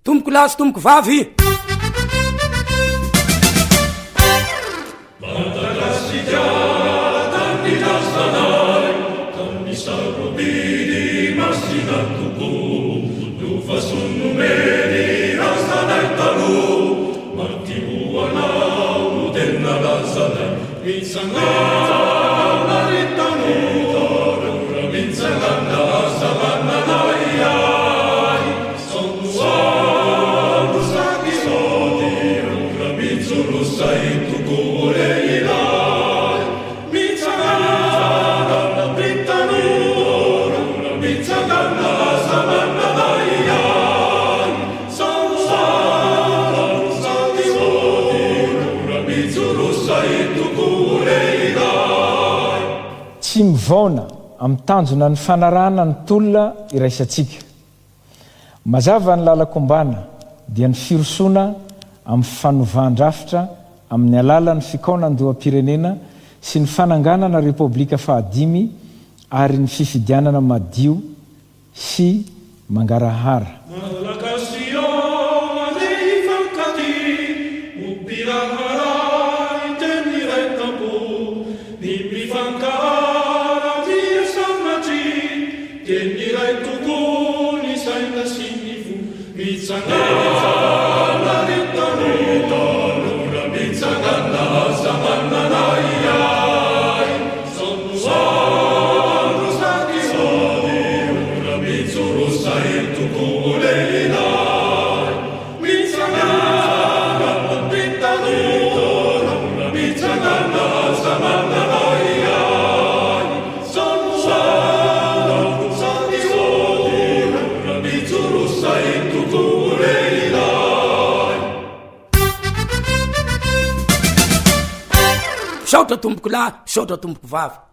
tomboko lahy sy tomboko vavy. Tsy mivaona amin'ny tanjona ny fanarahana ny tolona iraisantsika. Mazava ny lalakombana dia ny firosoana amin'ny fanovàn-drafitra amin'ny alalan'ny fikaonan-doham-pirenena sy ny fananganana repoblika fahadimy ary ny fifidianana madio sy mangarahara. Saotra tomboko lahy, saotra tomboko vavy.